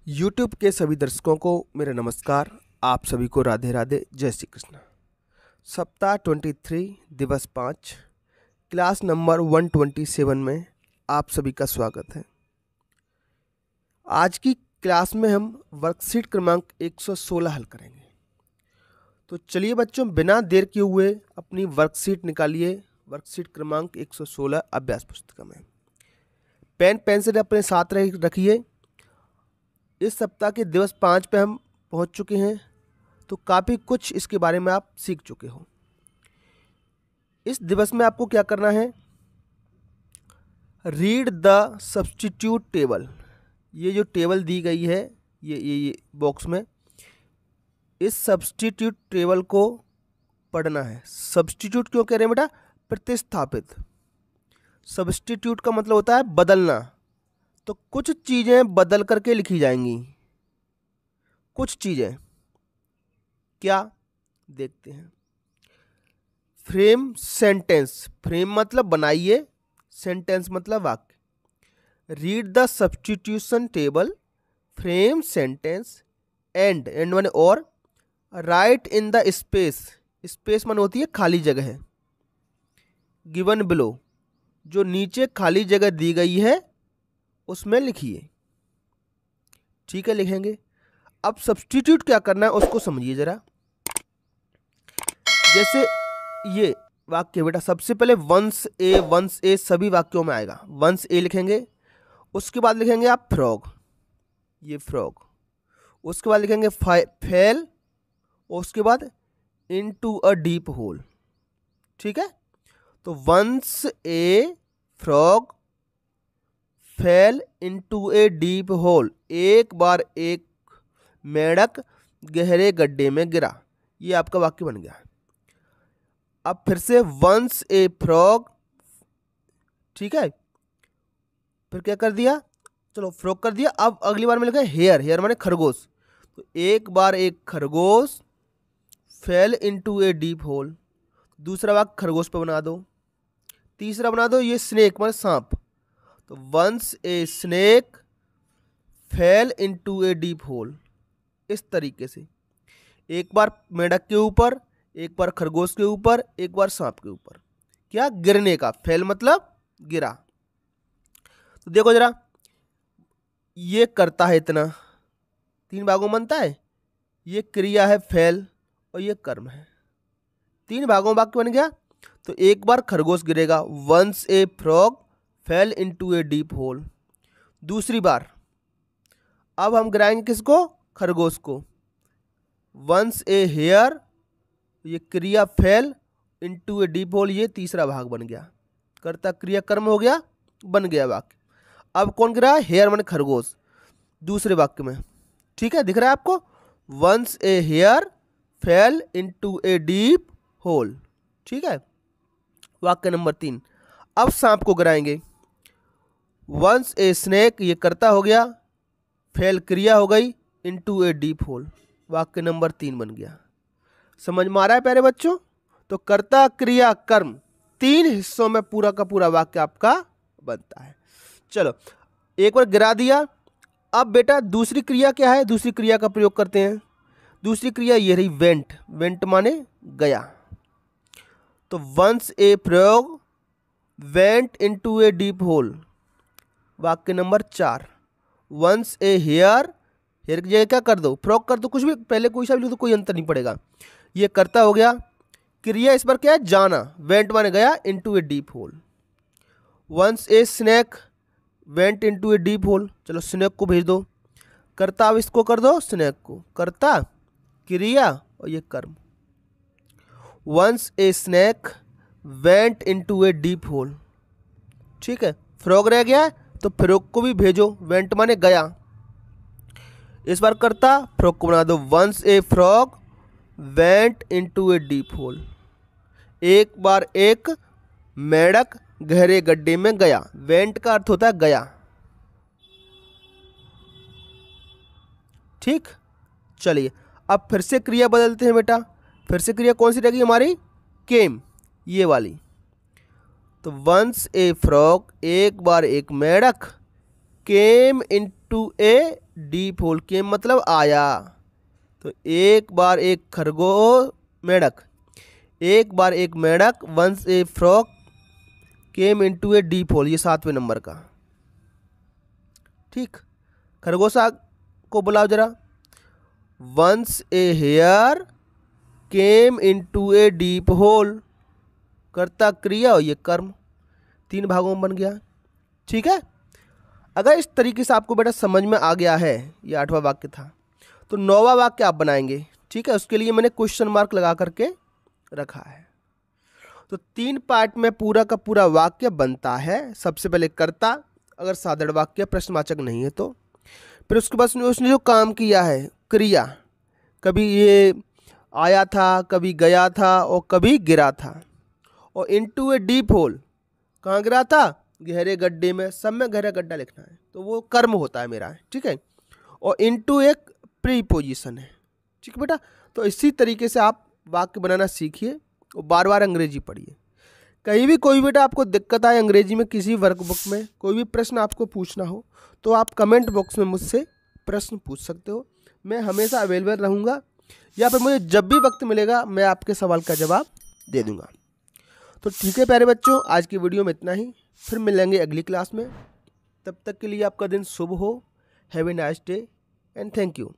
YouTube के सभी दर्शकों को मेरा नमस्कार। आप सभी को राधे राधे, जय श्री कृष्ण। सप्ताह 23 दिवस 5 क्लास नंबर 127 में आप सभी का स्वागत है। आज की क्लास में हम वर्कशीट क्रमांक 116 हल करेंगे। तो चलिए बच्चों, बिना देर किए हुए अपनी वर्कशीट निकालिए। वर्कशीट क्रमांक 116 अभ्यास पुस्तिका में पेन पेंसिल अपने साथ रखिए। इस सप्ताह के दिवस 5 पे हम पहुंच चुके हैं, तो काफ़ी कुछ इसके बारे में आप सीख चुके हो। इस दिवस में आपको क्या करना है, रीड द सब्स्टिट्यूट टेबल। ये जो टेबल दी गई है ये बॉक्स में, इस सब्स्टिट्यूट टेबल को पढ़ना है। सब्स्टिट्यूट क्यों कह रहे हैं बेटा? प्रतिस्थापित। सब्स्टिट्यूट का मतलब होता है बदलना। तो कुछ चीज़ें बदल करके लिखी जाएंगी। कुछ चीज़ें क्या, देखते हैं। फ्रेम सेंटेंस, फ्रेम मतलब बनाइए, सेंटेंस मतलब वाक्य। Read the substitution table, frame sentence, and माने और, right in the space, space माने होती है खाली जगह, गिवन बिलो, जो नीचे खाली जगह दी गई है उसमें लिखिए। ठीक है, लिखेंगे। अब सब्स्टिट्यूट क्या करना है उसको समझिए जरा। जैसे ये वाक्य बेटा, सबसे पहले वंस ए सभी वाक्यों में आएगा। वंस ए लिखेंगे, उसके बाद लिखेंगे आप फ्रॉग, ये फ्रॉग। उसके बाद लिखेंगे फेल, उसके बाद इनटू अ डीप होल। ठीक है, तो once a frog fell into a deep hole, एक बार एक मेंढक गहरे गड्ढे में गिरा। ये आपका वाक्य बन गया। अब फिर से वंस ए फ्रॉग, ठीक है, फिर क्या कर दिया, चलो फ्रॉग कर दिया। अब अगली बार में लिखा हेयर, हेयर माने खरगोश। तो एक बार एक खरगोश fail into a deep whole. दूसरा वाक्य खरगोश पे बना दो। तीसरा बना दो ये स्नेक माने सांप। तो once a snake fell into a deep hole. इस तरीके से एक बार मेंढक के ऊपर, एक बार खरगोश के ऊपर, एक बार सांप के ऊपर, क्या, गिरने का। फेल मतलब गिरा। तो देखो जरा, ये करता है इतना, 3 भागों में बनता है। ये क्रिया है फेल और ये कर्म है। 3 भागों में वाक्य बन गया। तो एक बार खरगोश गिरेगा, once a frog fell into a deep hole. दूसरी बार अब हम गिराएंगे किसको, खरगोश को। वंस ए हेयर, ये क्रिया fail into a deep hole, ये तीसरा भाग बन गया। कर्ता क्रिया कर्म हो गया, बन गया वाक्य। अब कौन गिरा, हेयर माने खरगोश, दूसरे वाक्य में। ठीक है, दिख रहा है आपको, once a hare fell into a deep hole. ठीक है, वाक्य नंबर 3। अब सांप को गिराएंगे, वंस ए स्नेक, ये कर्ता हो गया, फेल क्रिया हो गई, इनटू ए डीप होल। वाक्य नंबर 3 बन गया। समझ में आ रहा है प्यारे बच्चों? तो कर्ता क्रिया कर्म 3 हिस्सों में पूरा का पूरा वाक्य आपका बनता है। चलो, एक बार गिरा दिया। अब बेटा दूसरी क्रिया क्या है, दूसरी क्रिया का प्रयोग करते हैं। दूसरी क्रिया ये रही वेंट, वेंट माने गया। तो वंस ए प्रयोग went into a deep hole. वाक्य नंबर 4। वंस ए हेयर, हेयर की जगह क्या कर दो, फ्रॉग कर दो, कुछ भी पहले कोई सा भी तो कोई अंतर नहीं पड़ेगा। ये कर्ता हो गया, क्रिया इस पर क्या है, जाना, वेंट माने गया, into a deep hole. Once a snake went into a deep hole, चलो स्नेक को भेज दो। कर्ता अब इसको कर दो, स्नेक को, कर्ता क्रिया और ये कर्म। Once a snake went into a deep hole. ठीक है, फ्रॉग रह गया तो फ्रॉग को भी भेजो, वेंट माने गया। इस बार करता फ्रॉग को बना दो, once a frog went into a deep hole. एक बार एक मेंढक गहरे गड्ढे में गया। वेंट का अर्थ होता है गया। ठीक, चलिए अब फिर से क्रिया बदलते हैं बेटा। फिर से क्रिया कौन सी रहेगी हमारी, केम, ये वाली। तो वंस ए फ्रॉग, एक बार एक मेंढक, came into a deep hole, came मतलब आया। तो एक बार एक खरगोश मेंढक, एक बार एक मेंढक, once a frog came into a deep hole, ये 7वें नंबर का। ठीक, खरगोशा को बुलाओ जरा। Once a hare came into a deep hole, कर्ता क्रिया और ये कर्म, 3 भागों में बन गया। ठीक है, अगर इस तरीके से आपको बेटा समझ में आ गया है, ये 8वां वाक्य था, तो 9वां वाक्य आप बनाएंगे। ठीक है, उसके लिए मैंने क्वेश्चन मार्क लगा करके रखा है। तो 3 पार्ट में पूरा का पूरा वाक्य बनता है। सबसे पहले कर्ता, अगर साधारण वाक्य प्रश्नवाचक नहीं है तो। फिर उसके बाद उसने जो काम किया है, क्रिया, कभी ये आया था, कभी गया था और कभी गिरा था। और इनटू ए डीप होल, कहाँ गिरा था? गहरे गड्ढे में, सब में गहरा गड्ढा लिखना है, तो वो कर्म होता है मेरा। ठीक है, और इनटू एक प्रीपोजिशन है। ठीक है बेटा, तो इसी तरीके से आप वाक्य बनाना सीखिए और बार बार अंग्रेजी पढ़िए। कहीं भी कोई बेटा आपको दिक्कत आए अंग्रेजी में, किसी वर्कबुक में कोई भी प्रश्न आपको पूछना हो तो आप कमेंट बॉक्स में मुझसे प्रश्न पूछ सकते हो। मैं हमेशा अवेलेबल रहूँगा, या फिर मुझे जब भी वक्त मिलेगा मैं आपके सवाल का जवाब दे दूँगा। तो ठीक है प्यारे बच्चों, आज की वीडियो में इतना ही, फिर मिलेंगे अगली क्लास में। तब तक के लिए आपका दिन शुभ हो। Have a nice day and thank you.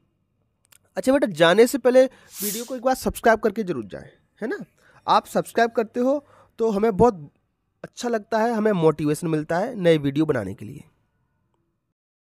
अच्छा बेटा, जाने से पहले वीडियो को एक बार सब्सक्राइब करके जरूर जाएं, है ना। आप सब्सक्राइब करते हो तो हमें बहुत अच्छा लगता है, हमें मोटिवेशन मिलता है नए वीडियो बनाने के लिए।